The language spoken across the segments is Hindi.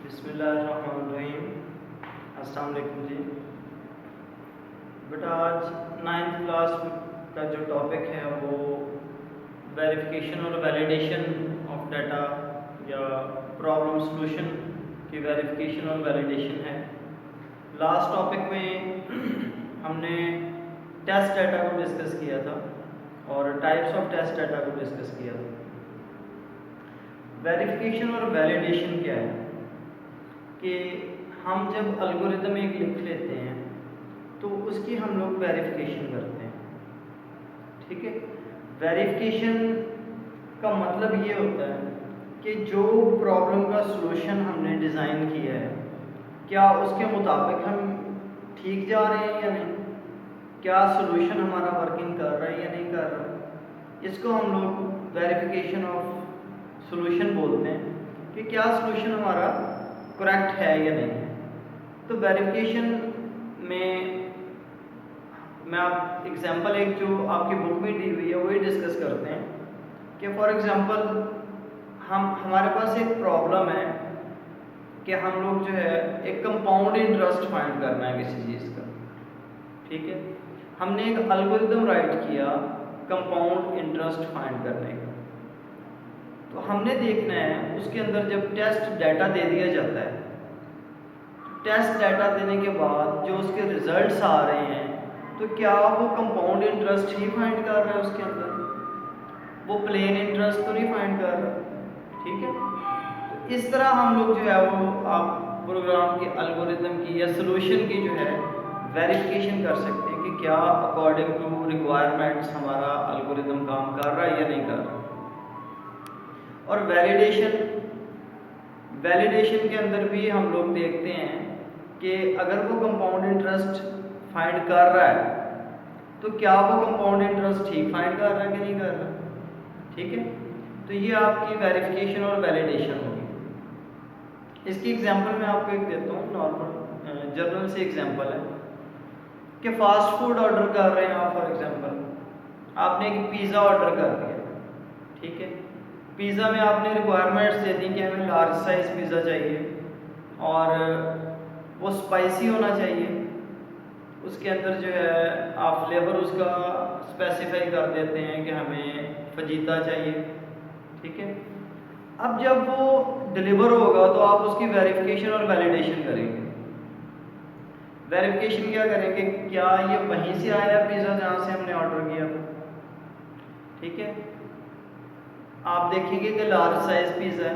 बिस्मिल्लाहिर्रहमानिर्रहीम। अस्सलाम वालेकुम जी। बेटा आज 9th क्लास का जो टॉपिक है वो वेरिफिकेशन और वैलिडेशन ऑफ डाटा या प्रॉब्लम सॉल्यूशन की वेरिफिकेशन और वैलिडेशन है। लास्ट टॉपिक में हमने टेस्ट डाटा को डिस्कस किया था और टाइप्स ऑफ टेस्ट डाटा को डिस्कस किया था। वेरिफिकेशन और वैलिडेशन क्या है कि हम जब एल्गोरिदम एक लिख लेते हैं तो उसकी हम लोग वेरिफिकेशन करते हैं। ठीक है, वेरिफिकेशन का मतलब ये होता है कि जो प्रॉब्लम का सलूशन हमने डिज़ाइन किया है क्या उसके मुताबिक हम ठीक जा रहे हैं या नहीं, क्या सलूशन हमारा वर्किंग कर रहा है या नहीं कर रहा। इसको हम लोग वेरिफिकेशन ऑफ सलूशन बोलते हैं कि क्या सलूशन हमारा करेक्ट है या नहीं है। तो वेरिफिकेशन में मैं आप एग्जांपल एक जो आपकी बुक में दी हुई है वही डिस्कस करते हैं कि फॉर एग्जांपल हमारे पास एक प्रॉब्लम है कि हम लोग जो है एक कंपाउंड इंटरेस्ट फाइंड करना है किसी चीज़ का। ठीक है, हमने एक एल्गोरिदम राइट किया कंपाउंड इंटरेस्ट फाइंड करने का। तो हमने देखना है उसके अंदर जब टेस्ट डाटा दे दिया जाता है, टेस्ट डाटा देने के बाद जो उसके रिजल्ट्स आ रहे हैं तो क्या वो कंपाउंड इंटरेस्ट ही फाइंड कर रहा है, उसके अंदर वो प्लेन इंटरेस्ट तो नहीं फाइंड कर रहा। ठीक है, तो इस तरह हम लोग जो है वो आप प्रोग्राम के एल्गोरिदम की या सॉल्यूशन की जो है वेरिफिकेशन कर सकते हैं कि क्या अकॉर्डिंग टू रिक्वायरमेंट्स हमारा एल्गोरिदम काम कर रहा है या नहीं कर रहा। और वैलिडेशन के अंदर भी हम लोग देखते हैं कि अगर वो कंपाउंड इंटरेस्ट फाइंड कर रहा है तो क्या वो कंपाउंड इंटरेस्ट ठीक फाइंड कर रहा है कि नहीं कर रहा। ठीक है, तो ये आपकी वेरिफिकेशन और वैलिडेशन होगी। इसकी एग्जांपल मैं आपको एक देता हूँ, नॉर्मल जनरल से एग्जांपल है कि फास्ट फूड ऑर्डर कर रहे हैं आप। फॉर एग्जांपल आपने एक पिज़्ज़ा ऑर्डर कर दिया। ठीक है, पिज़्ज़ा में आपने रिक्वायरमेंट्स दे दी कि हमें लार्ज साइज़ पिज़्ज़ा चाहिए और वो स्पाइसी होना चाहिए। उसके अंदर जो है आप फ्लेवर उसका स्पेसिफाई कर देते हैं कि हमें फजीता चाहिए। ठीक है, अब जब वो डिलीवर होगा तो आप उसकी वेरिफिकेशन और वैलिडेशन करेंगे। वेरिफिकेशन क्या करेंगे, क्या ये वहीं से आया पिज़्ज़ा जहाँ से हमने ऑर्डर किया। ठीक है, आप देखेंगे कि लार्ज साइज पिज़्ज़ा है,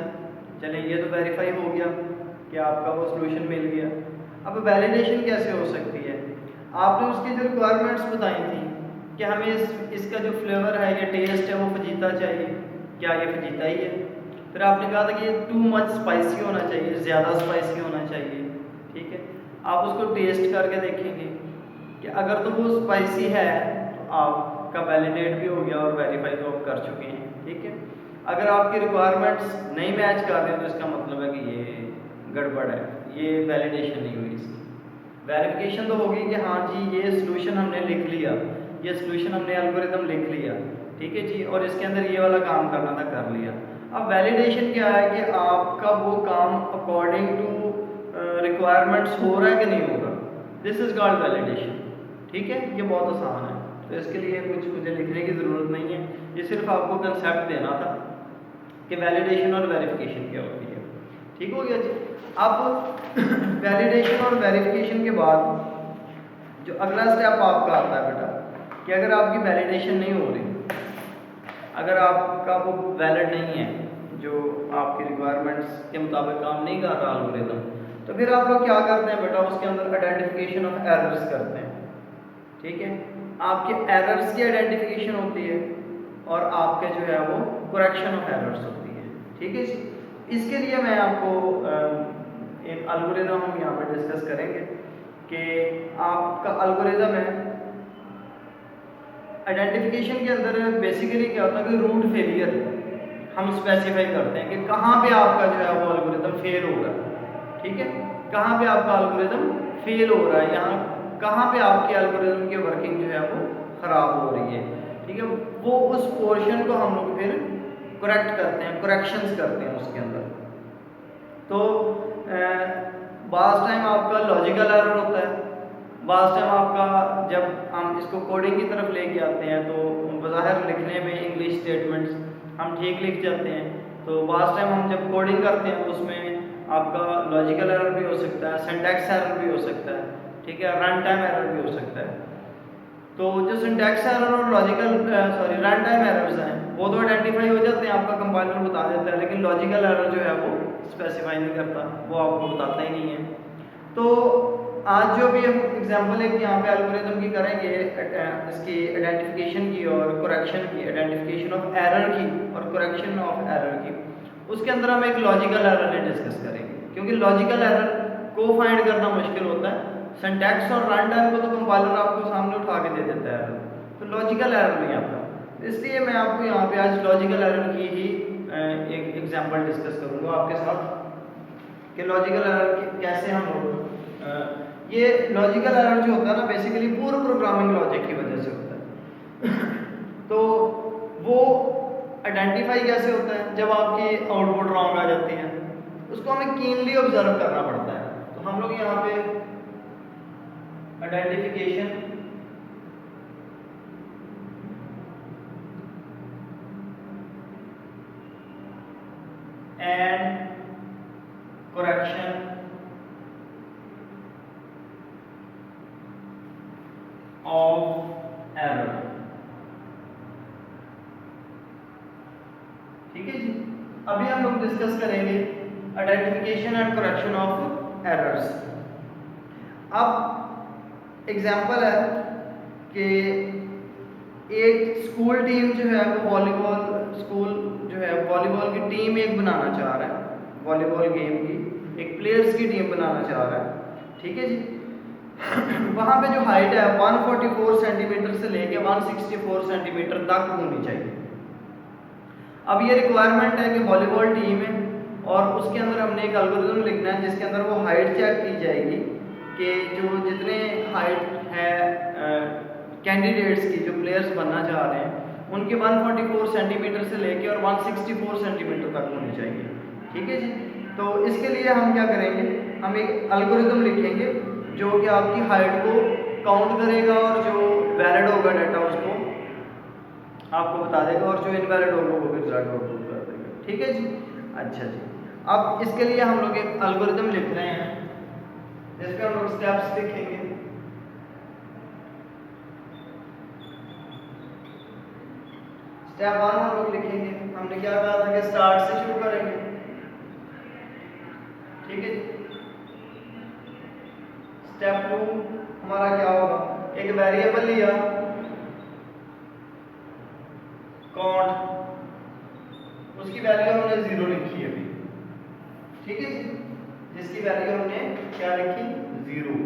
चले ये तो वेरीफाई हो गया कि आपका वो सॉल्यूशन मिल गया। अब वैलिडेशन कैसे हो सकती है, आपने उसकी जो रिक्वायरमेंट्स बताई थी कि हमें इसका जो फ्लेवर है या टेस्ट है वो फजीता चाहिए, क्या ये फजीता ही है। फिर आपने कहा था कि ये टू मच स्पाइसी होना चाहिए, ज़्यादा स्पाइसी होना चाहिए। ठीक है, आप उसको टेस्ट करके देखेंगे कि अगर तो वो स्पाइसी है तो आपका वैलिडेट भी हो गया और वेरीफाई तो आप कर चुके हैं। ठीक है, अगर आपकी रिक्वायरमेंट्स नहीं मैच कर रहे हैं तो इसका मतलब है कि ये गड़बड़ है, ये वैलिडेशन नहीं हुई। इसकी वेरिफिकेशन तो होगी कि हाँ जी ये सॉल्यूशन हमने लिख लिया, ये सॉल्यूशन हमने एल्गोरिदम लिख लिया। ठीक है जी, और इसके अंदर ये वाला काम करना था कर लिया। अब वैलिडेशन क्या है कि आपका वो काम अकॉर्डिंग टू रिक्वायरमेंट्स हो रहा है कि नहीं हो रहा। This is called validation. ठीक है, ये बहुत आसान है, तो इसके लिए कुछ मुझे लिखने की ज़रूरत नहीं है, ये सिर्फ आपको कंसेप्ट देना था कि वैलिडेशन और वेरिफिकेशन क्या होती है। ठीक हो गया जी। अब वैलिडेशन और वेरिफिकेशन के बाद जो अगला स्टेप आपका आता है बेटा कि अगर आपकी वैलिडेशन नहीं हो रही, अगर आपका वो वैलिड नहीं है, जो आपकी रिक्वायरमेंट्स के मुताबिक काम नहीं कर रहा एल्गोरिदम, तो फिर आप लोग क्या करते हैं बेटा, उसके अंदर आइडेंटिफिकेशन ऑफ एरर्स करते हैं। ठीक है, आपके एरर्स की आइडेंटिफिकेशन होती है और आपके जो है वो करेक्शन ऑफ एरर्स होती है। ठीक है जी, इसके लिए मैं आपको एक एल्गोरिदम हम यहाँ पे डिस्कस करेंगे कि आपका एल्गोरिदम है आइडेंटिफिकेशन के अंदर बेसिकली क्या होता है कि रूट फेलियर हम स्पेसिफाई करते हैं कि कहाँ पे आपका जो है वो एल्गोरिदम फेल हो रहा है। ठीक है, कहाँ पे आपका एल्गोरिदम फेल हो रहा है, यहाँ कहाँ पे आपके एल्गोरिदम की वर्किंग जो है वो ख़राब हो रही है। ठीक है, वो उस पोर्शन को हम लोग फिर करेक्ट करते हैं, करेक्शंस करते हैं उसके अंदर। तो बाज़ टाइम आपका लॉजिकल एरर होता है, बाज़ टाइम आपका जब हम इसको कोडिंग की तरफ लेके आते हैं तो बज़ाहिर लिखने में इंग्लिश स्टेटमेंट्स हम ठीक लिख जाते हैं, तो बाज़ टाइम हम जब कोडिंग करते हैं तो उसमें आपका लॉजिकल एरर भी हो सकता है, सिंटैक्स एरर भी हो सकता है, ठीक है, रन टाइम एरर भी हो सकता है। तो जो सिंटैक्स एरर और रन टाइम एरर्स हैं वो तो आइडेंटिफाई हो जाते हैं, आपका कंपाइलर बता देता है, लेकिन लॉजिकल एरर जो है वो स्पेसिफाई नहीं करता, वो आपको बताता ही नहीं है। तो आज जो भी हम एग्जांपल एक यहाँ पे एल्गोरिथम की करेंगे, इसकी आइडेंटिफिकेशन की और करेक्शन की, आइडेंटिफिकेशन ऑफ एरर की और करेक्शन ऑफ एरर की, उसके अंदर हम एक लॉजिकल एरर डिस्कस करेंगे, क्योंकि लॉजिकल एरर को फाइंड करना मुश्किल होता है। सिंटैक्स और रन टाइम को तो कंपाइलर आपको सामने उठा के दे देता है, तो लॉजिकल एरर नहीं आता। इसलिए मैं आपको यहाँ पे आज लॉजिकल एरर की ही एक एग्जांपल डिस्कस करूँगा आपके साथ कि लॉजिकल एरर कैसे हम ये लॉजिकल एरर जो होता है ना बेसिकली पूरे प्रोग्रामिंग लॉजिक की वजह से होता है। तो वो आइडेंटिफाई कैसे होता है, जब आपकी आउटपुट रॉन्ग आ जाती है उसको हमें कीनली ऑब्जर्व करना पड़ता है। तो हम लोग यहाँ पे identification and correction of error, ठीक है जी। अभी हम लोग डिस्कस करेंगे identification and correction of errors. अब एग्जांपल है कि एक स्कूल टीम जो है वो वॉलीबॉल स्कूल जो है वॉलीबॉल की टीम एक बनाना चाह रहा है, वॉलीबॉल गेम की एक प्लेयर्स की टीम बनाना चाह रहा है, ठीक है जी। वहाँ पे जो हाइट है 144 सेंटीमीटर से लेके 164 सेंटीमीटर तक होनी चाहिए। अब ये रिक्वायरमेंट है कि वॉलीबॉल टीम है और उसके अंदर हमने एक एल्गोरिथम लिखना है जिसके अंदर वो हाइट चेक की जाएगी कि जो जितने हाइट है कैंडिडेट्स की, जो प्लेयर्स बनना चाह रहे हैं उनके 144 सेंटीमीटर से लेके और 164 सेंटीमीटर तक होनी चाहिए, ठीक है जी। तो इसके लिए हम क्या करेंगे, हम एक एल्गोरिथम लिखेंगे जो कि आपकी हाइट को काउंट करेगा और जो वैलिड होगा डाटा उसको आपको बता देगा और जो इनवैलिड होगा वो भी रिजल्ट आउटपुट कर देगा, ठीक है जी। अच्छा जी, अब इसके लिए हम लोग एक एल्गोरिथम लिख रहे हैं जिसपे हम लोग स्टेप्स लिखेंगे। स्टेप 1 हम लोग लिखेंगे, हमने क्या कहा था कि स्टार्ट से शुरू करेंगे, ठीक है। स्टेप 2 हमारा क्या होगा, एक वेरिएबल लिया काउंट, उसकी वैल्यू हमने 0 लिखी है अभी, ठीक है जी। जिसकी वैल्यू हमने क्या लिखी 0,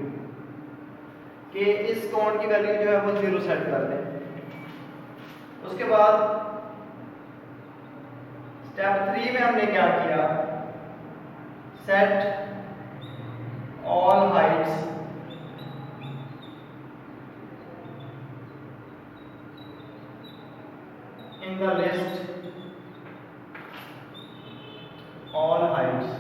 कि इस काउंट की वैल्यू जो है वो 0 सेट कर दें। उसके बाद स्टेप 3 में हमने क्या किया, set all Heights in the list all heights,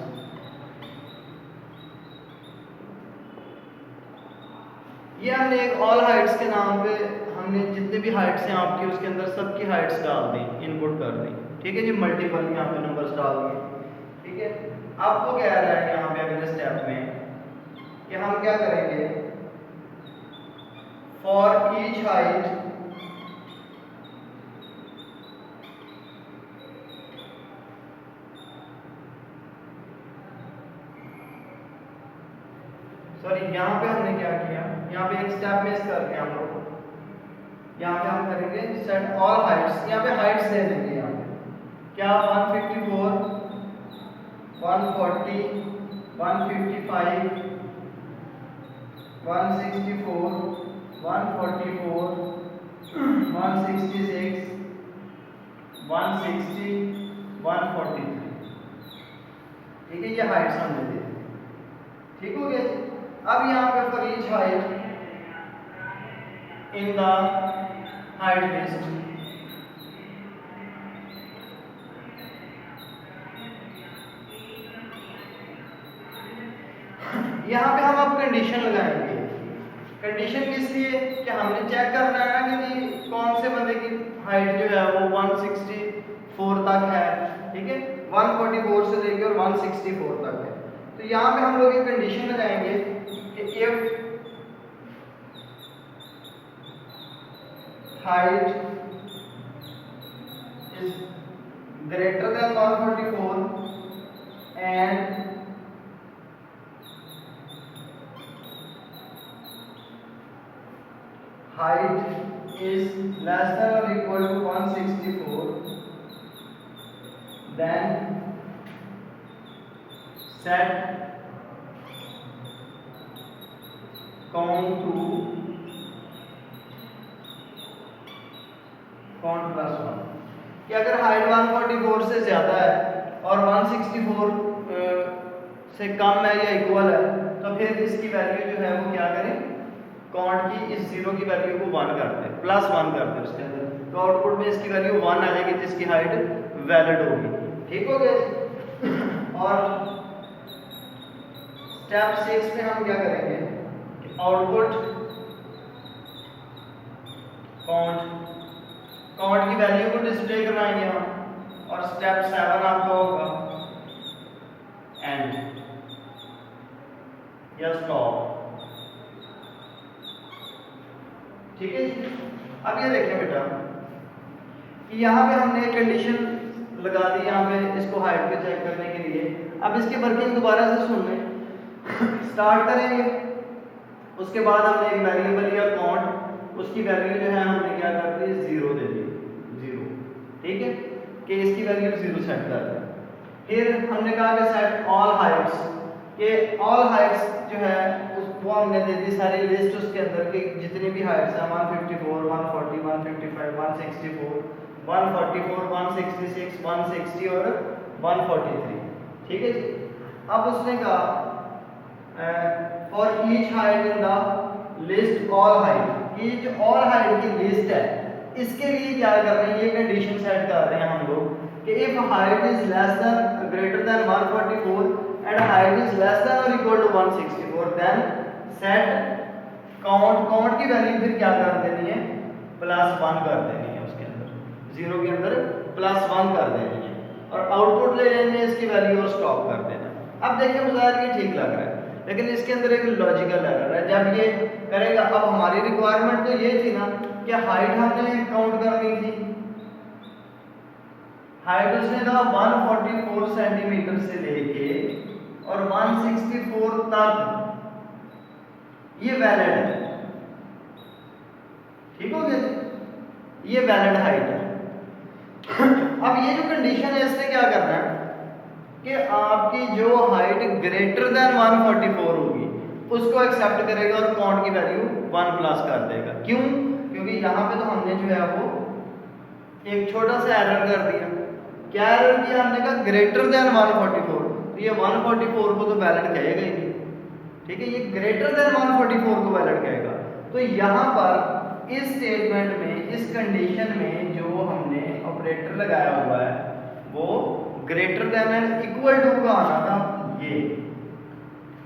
ये हमने एक ऑल हाइट्स के नाम पे हमने जितने भी हाइट्स हैं आपकी उसके अंदर सबकी हाइट्स डाल दी, इनपुट कर दी, ठीक है जी। मल्टीपल यहाँ पे नंबर्स डाल दिए, ठीक है। आपको कह रहा है यहाँ पे अगले स्टेप में कि हम क्या करेंगे, फॉर ईच हाइट सॉरी यहाँ पे हमने क्या किया, यहाँ पे एक स्टेप मिस करके हम लोग यहाँ पे हम करेंगे सेट ऑल हाइट्स, यहाँ पे हाइट्स दे देंगे, यहाँ पे क्या 154 140 155 164 144 166 160 143, ठीक है। ये हाइट्स हमने दे दी, ठीक हो गया। अब यहाँ पे for each height in the height list यहाँ पे हम अब कंडीशन लगाएंगे। कंडीशन किस लिए कि हमने चेक करना है कि जी कौन से बंदे की हाइट जो है वो 164 तक है, ठीक है, 144 से लेके और 164 तक है। तो यहाँ पे हम लोग ये कंडीशन लगाएंगे कि if height is greater than 144 and height is less than or equal to 164, then set count to count plus 1। कि अगर हाइट 144 से ज़्यादा है और 164 से कम है या इक्वल है तो फिर इसकी वैल्यू जो है वो क्या करें, काउंट की इस जीरो की वैल्यू को 1 कर दें, प्लस 1 कर दें उसके अंदर, तो आउटपुट में इसकी वैल्यू 1 आ जाएगी जिसकी हाइट वैलिड होगी। ठीक हो गया। और स्टेप 6 में हम क्या करेंगे, आउटपुट काउंट की वैल्यू को डिस्प्ले करवाएंगे हम, और स्टेप 7 आपका होगा एंड या स्टॉप। ठीक है जी। अब ये देखें बेटा कि यहाँ पे हमने कंडीशन लगा दी यहाँ पे इसको हाइट पे चेक करने के लिए। अब इसकी वर्किंग दोबारा से सुन लें, स्टार्ट करेंगे। उसके बाद हमने एक वेरिएबल लिया काउंट, उसकी वैल्यू जो है हमने क्या कर दी, 0 दे दी, 0। ठीक है, कि इसकी वैल्यू 0 सेट कर दी। फिर हमने कहा कि सेट ऑल हाइट्स, कि ऑल हाइट्स जो है उसको हमने दे दी सारी लिस्ट उसके अंदर की जितनी भी हाइट्स हैं, 154, 140, 155, 164, 144, 166, 160 और 143। ठीक है जी। अब उसने कहा for each height in the list all height, कि जो ऑल हाइट की लिस्ट है इसके लिए क्या कर रहे हैं, ये कंडीशन सेट कर रहे हैं हम लोग कि if height is less than greater than 144 and height is less than और equal to 164 then set count की वैल्यू फिर क्या कर देनी है, +1 कर देनी है, उसके अंदर 0 के अंदर +1 कर देनी है, और आउटपुट ले लेनी है इसकी वैल्यू और स्टॉप कर देना। अब देखिए मुझे ये ठीक लग रहा है, लेकिन इसके अंदर एक लॉजिकल एरर है। जब ये करेगा, अब हमारी रिक्वायरमेंट तो ये थी ना कि हाइट हमने काउंट करनी थी, हाइट उसने कहा 144 सेंटीमीटर से लेके और 164 तक ये वैलिड है। ठीक हो गया, ये वैलिड हाइट है। अब ये जो कंडीशन है इसने क्या करना है कि आपकी जो हाइट ग्रेटर देन 144 होगी उसको एक्सेप्ट करेगा और काउंट की वैल्यू 1 प्लस कर देगा। क्यों? क्योंकि यहाँ पे तो हमने जो है वो एक छोटा सा एरर कर दिया। क्या एरर किया हमने, कहा ग्रेटर देन 144, तो ये 144 को तो वैलिड कहेगा ही नहीं। ठीक है, ये ग्रेटर देन 144 को वैलिड कहेगा। तो यहाँ पर इस स्टेटमेंट में, इस कंडीशन में जो हमने ऑपरेटर लगाया हुआ है वो greater than and equal to का आना था।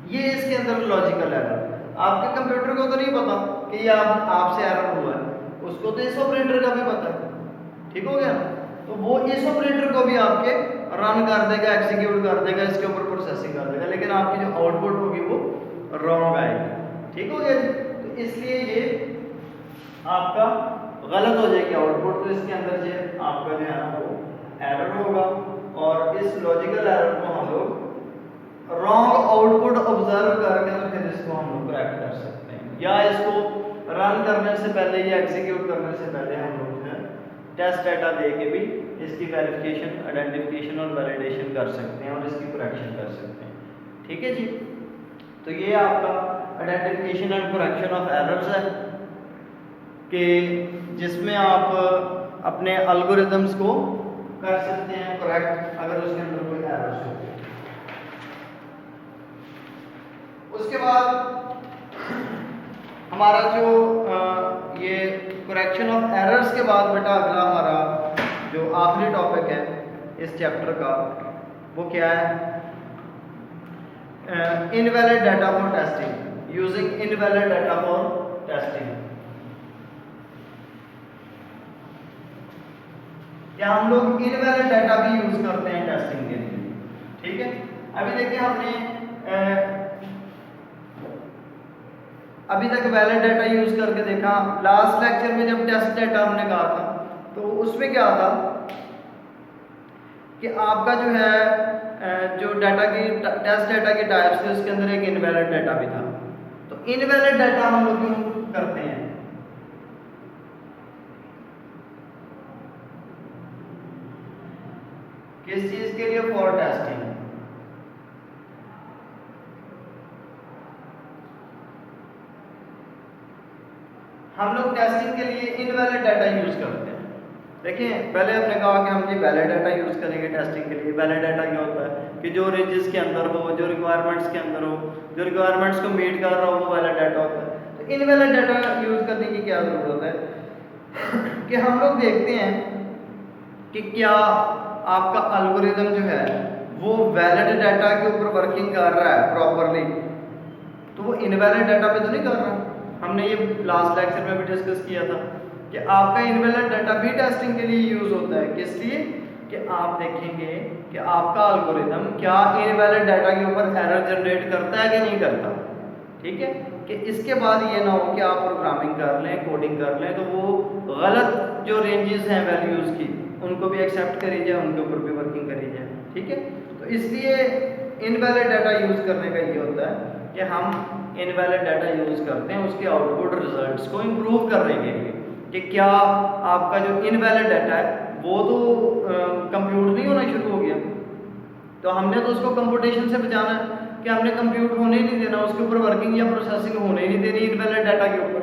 ये इसके अंदर लॉजिकल एरर। आपके कंप्यूटर को तो नहीं पता कि ये आपसे एरर हुआ है, उसको तो इस ऑपरेटर का भी पता है। ठीक हो गया, तो वो इस ऑपरेटर को भी आपके रन कर देगा, एग्जीक्यूट कर देगा, इसके ऊपर प्रोसेसिंग कर देगा, लेकिन आपकी जो आउटपुट होगी वो रॉन्ग आएगी। ठीक हो गया, तो इसलिए ये आपका गलत हो जाएगी आउटपुट, तो इसके अंदर जो आपका जो है ना वो एरर होगा, और इस लॉजिकल एरर को हम लोग रॉन्ग आउटपुट ऑब्जर्व करके तो फिर इसको हम लोग करेक्ट कर सकते हैं, या इसको रन करने से पहले या एग्जीक्यूट करने से पहले हम लोग जो है टेस्ट डाटा दे के भी इसकी वेरिफिकेशन, आइडेंटिफिकेशन और वैलिडेशन कर सकते हैं और इसकी करेक्शन कर सकते हैं। ठीक है जी, तो ये आपका identification and correction of errors है कि जिसमें आप अपने एल्गोरिथम्स को कर सकते हैं करेक्ट अगर उसके अंदर कोई एरर्स हो। उसके बाद हमारा जो ये करेक्शन ऑफ एरर्स के बाद बेटा अगला हमारा जो आखिरी टॉपिक है इस चैप्टर का वो क्या है, invalid data for testing, using invalid data for testing. क्या हम लोग इनवैलिड डाटा भी यूज करते हैं टेस्टिंग के लिए? ठीक है, अभी देखिए हमने अभी तक वैलिड डाटा यूज करके देखा। लास्ट लेक्चर में जब टेस्ट डाटा हमने कहा था तो उसमें क्या था कि आपका जो है जो डाटा की टेस्ट डाटा की टाइप्स थे उसके अंदर एक इनवैलिड डाटा भी था। तो इनवैलिड डाटा हम लोग क्यों करते हैं? किस चीज के लिए? For testing. हम लोग टेस्टिंग के लिए इनवैलिड डाटा यूज करते हैं। देखिए पहले हमने कहा कि हम ये वैलिड डाटा यूज करेंगे टेस्टिंग के लिए। वैलिड डाटा क्या होता है कि जो रेंजेस के अंदर हो, जो रिक्वायरमेंट्स के अंदर हो, जो रिक्वायरमेंट्स को मीट कर रहा हो, वो वैलिड डाटा होता है। तो इनवैलिड डाटा यूज करने की क्या जरूरत है कि हम लोग देखते हैं कि क्या आपका एल्गोरिदम जो है वो वैलिड डाटा के ऊपर वर्किंग कर रहा है प्रॉपरली, तो वो इनवैलिड डाटा पे तो नहीं कर रहा। हमने ये लास्ट लेक्चर में भी डिस्कस किया था कि आपका इनवैलिड डाटा भी टेस्टिंग के लिए यूज होता है। किस लिए? कि आप देखेंगे कि आपका एल्गोरिदम क्या इनवैलिड डाटा के ऊपर एरर जनरेट करता है कि नहीं करता। ठीक है, कि इसके बाद ये ना हो कि आप प्रोग्रामिंग कर लें, कोडिंग कर लें, तो वो गलत जो रेंजेस हैं वैल्यूज की उनको भी एक्सेप्ट करी जाए, उनके ऊपर भी वर्किंग करी जाए। ठीक है, तो इसलिए इनवैलिड डाटा यूज करने का ये होता है कि हम इनवैलिड डाटा यूज करते हैं उसके आउटपुट रिजल्ट्स को इम्प्रूव करने के लिए कि क्या आपका जो इनवैलिड डाटा है वो तो कंप्यूट नहीं होना शुरू हो गया, तो हमने तो उसको कंप्यूटेशन से बचाना है कि हमने कंप्यूट होने ही नहीं देना, उसके ऊपर वर्किंग या प्रोसेसिंग होने ही नहीं देनी इनवैलिड डाटा के ऊपर।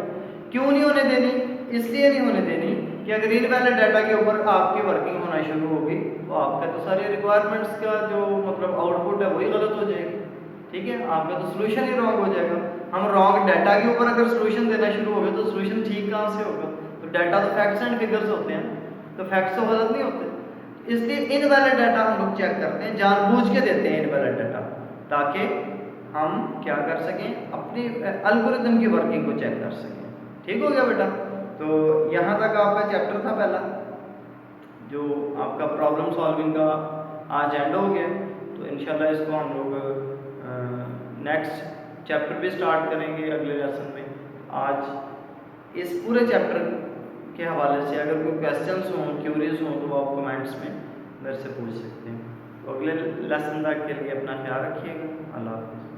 क्यों नहीं होने देनी? इसलिए नहीं होने देनी कि अगर इनवैलिड डाटा के ऊपर आपकी वर्किंग होना शुरू होगी तो आपका तो सारे रिक्वायरमेंट्स का जो मतलब आउटपुट है वही गलत हो जाएगी। ठीक है, आपका तो सोल्यूशन ही रॉन्ग हो जाएगा। हम रॉन्ग डाटा के ऊपर अगर सोल्यूशन देना शुरू हो गए तो सोल्यूशन ठीक कहाँ से होगा? तो डाटा तो फैक्ट्स एंड फिगर्स होते हैं, तो फैक्ट्स तो गलत नहीं होते। इसलिए इनवैलिड डाटा हम लोग चेक करते हैं, जानबूझ के देते हैं इनवैलिड डाटा, ताकि हम क्या कर सकें, अपनी एल्गोरिदम की वर्किंग को चेक कर सकें। ठीक हो गया बेटा? तो यहाँ तक आपका चैप्टर था पहला, जो आपका प्रॉब्लम सॉल्विंग का आज एंड हो गया। तो इंशाल्लाह इसको हम लोग नेक्स्ट चैप्टर भी स्टार्ट करेंगे अगले लेसन में। आज इस पूरे चैप्टर के हवाले से अगर कोई क्वेश्चंस हों, क्यूरीज हों, तो आप कमेंट्स में मेरे से पूछ सकते हैं। तो अगले लेसन तक के लिए अपना ख्याल रखिएगा। अल्लाह हाफ़िज़।